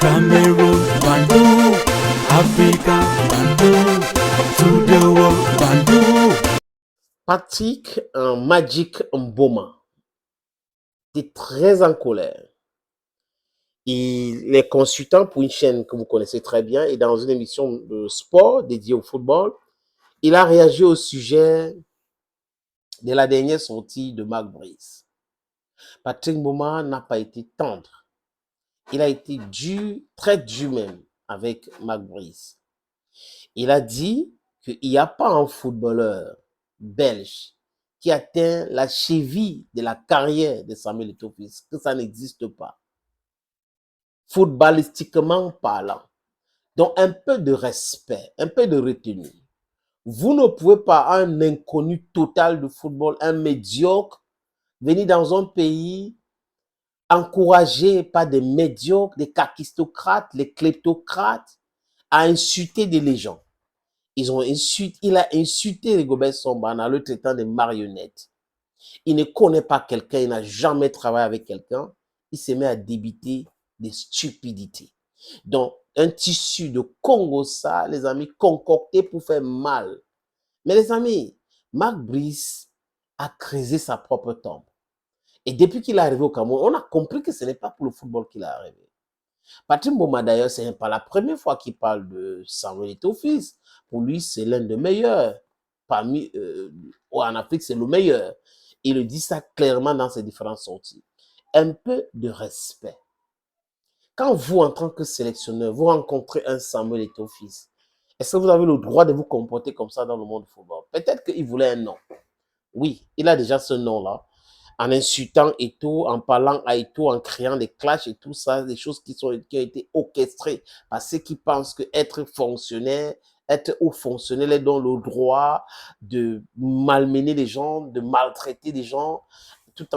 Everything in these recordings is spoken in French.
Cameroon, Bandung, Africa, Bandung, to the world, Bandung. Patrick Magic Mboma était très en colère. Il est consultant pour une chaîne que vous connaissez très bien et dans une émission de sport dédiée au football, il a réagi au sujet de la dernière sortie de Marc Brice. Patrick Mboma n'a pas été tendre. Il a été dur, très dur même avec Marc Brice. Il a dit qu'il n'y a pas un footballeur belge qui atteint la cheville de la carrière de Samuel Eto'o, que ça n'existe pas. Footballistiquement parlant. Donc un peu de respect, un peu de retenue. Vous ne pouvez pas, un inconnu total du football, un médiocre, venir dans un pays encouragé par des médiocres, des kakistocrates, les kleptocrates, à insulter des légendes. Il a insulté Rigobert Song en le traitant de marionnette. Il ne connaît pas quelqu'un, il n'a jamais travaillé avec quelqu'un. Il se met à débiter des stupidités. Donc, un tissu de Congo, ça, les amis, concocté pour faire mal. Mais les amis, Marc Brice a creusé sa propre tombe. Et depuis qu'il est arrivé au Cameroun, on a compris que ce n'est pas pour le football qu'il est arrivé. Patrick Mboma, d'ailleurs, ce n'est pas la première fois qu'il parle de Samuel Eto'o. Pour lui, c'est l'un des meilleurs. Parmi, en Afrique, c'est le meilleur. Il le dit ça clairement dans ses différentes sorties. Un peu de respect. Quand vous, en tant que sélectionneur, vous rencontrez un Samuel Eto'o, est-ce que vous avez le droit de vous comporter comme ça dans le monde du football? Peut-être qu'il voulait un nom. Oui, il a déjà ce nom-là. En insultant Eto'o, en parlant à Eto'o, en créant des clashs et tout ça, des choses qui ont été orchestrées par ceux qui pensent qu'être fonctionnaire, être haut fonctionnaire, est dans le droit de malmener les gens, de maltraiter les gens, tout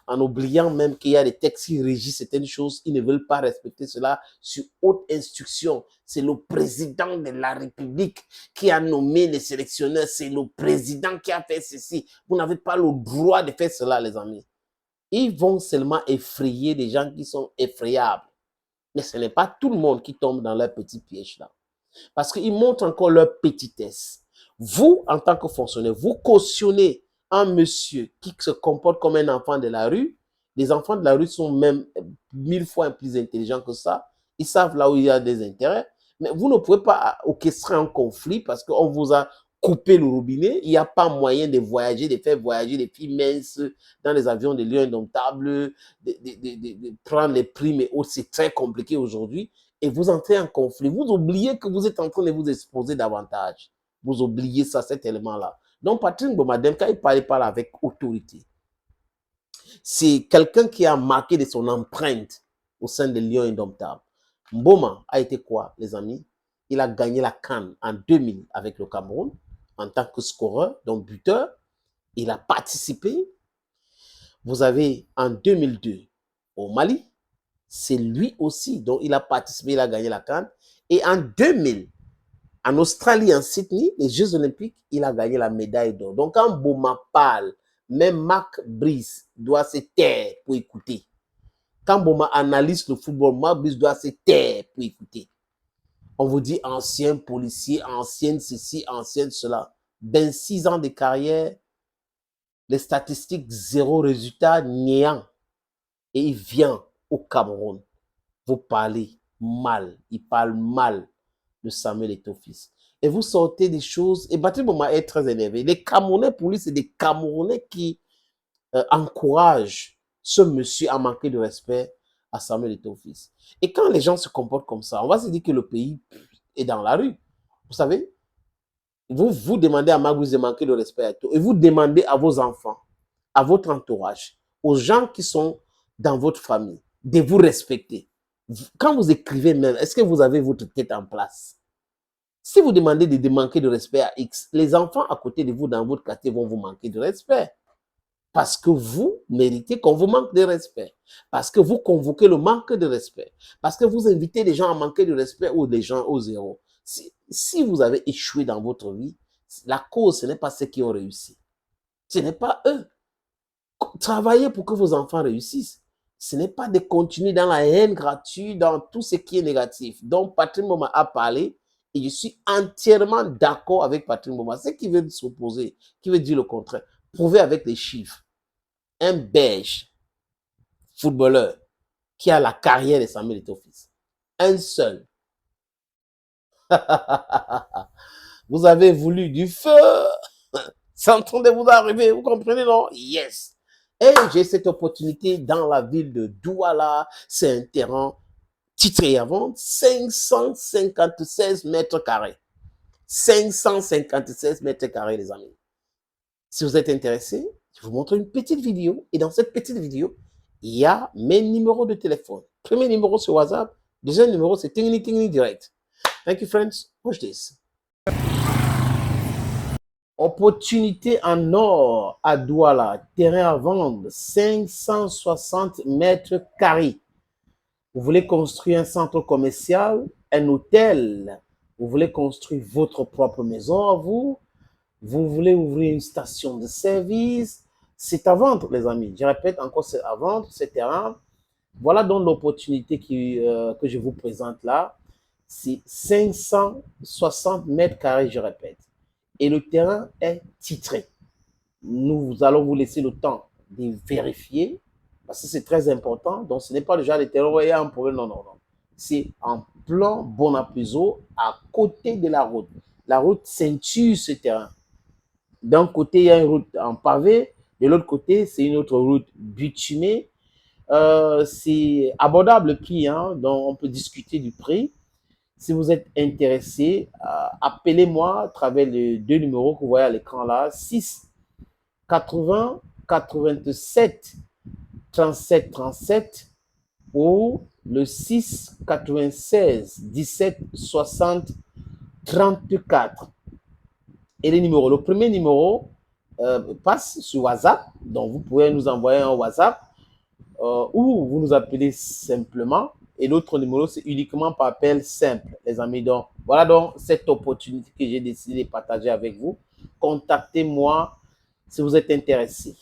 en oubliant même qu'il y a des textes qui régissent certaines choses. Ils ne veulent pas respecter cela sur haute instruction. C'est le président de la République qui a nommé les sélectionneurs. C'est le président qui a fait ceci. Vous n'avez pas le droit de faire cela, les amis. Ils vont seulement effrayer des gens qui sont effrayables. Mais ce n'est pas tout le monde qui tombe dans leur petit piège là. Parce qu'ils montrent encore leur petitesse. Vous, en tant que fonctionnaire, vous cautionnez un monsieur qui se comporte comme un enfant de la rue. Les enfants de la rue sont même 1000 fois plus intelligents que ça. Ils savent là où il y a des intérêts. Mais vous ne pouvez pas orchestrer un conflit parce qu'on vous a coupé le robinet. Il n'y a pas moyen de voyager, de faire voyager les filles minces dans les avions de lions indomptables, de prendre les primes et autres. C'est très compliqué aujourd'hui. Et vous entrez en conflit. Vous oubliez que vous êtes en train de vous exposer davantage. Vous oubliez ça, cet élément-là. Donc, Patrick Mboma, quand il parle avec autorité, c'est quelqu'un qui a marqué de son empreinte au sein des Lions indomptables. Mboma a été quoi, les amis? Il a gagné la CAN en 2000 avec le Cameroun en tant que scoreur, donc buteur. Il a participé. Vous avez en 2002 au Mali, c'est lui aussi dont il a participé, il a gagné la CAN. Et en 2000, en Australie, en Sydney, les Jeux Olympiques, il a gagné la médaille d'or. Donc, quand Mboma parle, même Marc Brice doit se taire pour écouter. Quand Mboma analyse le football, Marc Brice doit se taire pour écouter. On vous dit ancien policier, ancienne ceci, ancienne cela. 26 ans de carrière, les statistiques, zéro résultat, néant. Et il vient au Cameroun. Vous parlez mal. Il parle mal de Samuel Eto'o. Et vous sortez des choses. Et Patrick Mboma est très énervé. Les Camerounais, pour lui, c'est des Camerounais qui encouragent ce monsieur à manquer de respect à Samuel Eto'o. Et quand les gens se comportent comme ça, on va se dire que le pays est dans la rue. Vous savez, vous demandez à Marc Brice de manquer de respect à Eto'o. Et vous demandez à vos enfants, à votre entourage, aux gens qui sont dans votre famille, de vous respecter. Quand vous écrivez même, est-ce que vous avez votre tête en place? Si vous demandez de manquer de respect à X, les enfants à côté de vous dans votre quartier vont vous manquer de respect. Parce que vous méritez qu'on vous manque de respect. Parce que vous convoquez le manque de respect. Parce que vous invitez les gens à manquer de respect ou des gens au zéro. Si vous avez échoué dans votre vie, la cause, ce n'est pas ceux qui ont réussi. Ce n'est pas eux. Travaillez pour que vos enfants réussissent. Ce n'est pas de continuer dans la haine gratuite, dans tout ce qui est négatif. Donc, Patrick Mboma a parlé et je suis entièrement d'accord avec Patrick Mboma. Ce qui veut s'opposer, qui veut dire le contraire, prouver avec les chiffres. Un Belge footballeur qui a la carrière de Samuel Eto'o-Fils. Un seul. Vous avez voulu du feu. C'est en train de vous arriver. Vous comprenez, non? Yes. Et j'ai cette opportunité dans la ville de Douala. C'est un terrain titré à vendre 556 mètres carrés. 556 mètres carrés, les amis. Si vous êtes intéressé, je vous montre une petite vidéo. Et dans cette petite vidéo, il y a mes numéros de téléphone. Premier numéro, c'est WhatsApp. Deuxième numéro, c'est Tingni Tingni Direct. Thank you, friends. Watch this. Opportunité en or à Douala. Terrain à vendre, 560 mètres carrés. Vous voulez construire un centre commercial, un hôtel. Vous voulez construire votre propre maison à vous. Vous voulez ouvrir une station de service. C'est à vendre, les amis. Je répète encore, c'est à vendre, ce terrain. Voilà donc l'opportunité que je vous présente là. C'est 560 mètres carrés, je répète. Et le terrain est titré. Nous allons vous laisser le temps de vérifier, parce que c'est très important. Donc, ce n'est pas le genre de terrain où il y a un problème. Non, non, non. C'est en plan Bonapuzo, à côté de la route. La route ceinture ce terrain. D'un côté, il y a une route en pavé. De l'autre côté, c'est une autre route bitumée. C'est abordable le prix, hein, donc on peut discuter du prix. Si vous êtes intéressé, appelez-moi à travers les deux numéros que vous voyez à l'écran là, 6 80 87 37 37 ou le 6 96 17 60 34. Et les numéros, le premier numéro passe sur WhatsApp, donc vous pouvez nous envoyer un WhatsApp ou vous nous appelez simplement. Et l'autre numéro, c'est uniquement par appel simple, les amis. Donc, voilà donc cette opportunité que j'ai décidé de partager avec vous. Contactez-moi si vous êtes intéressé.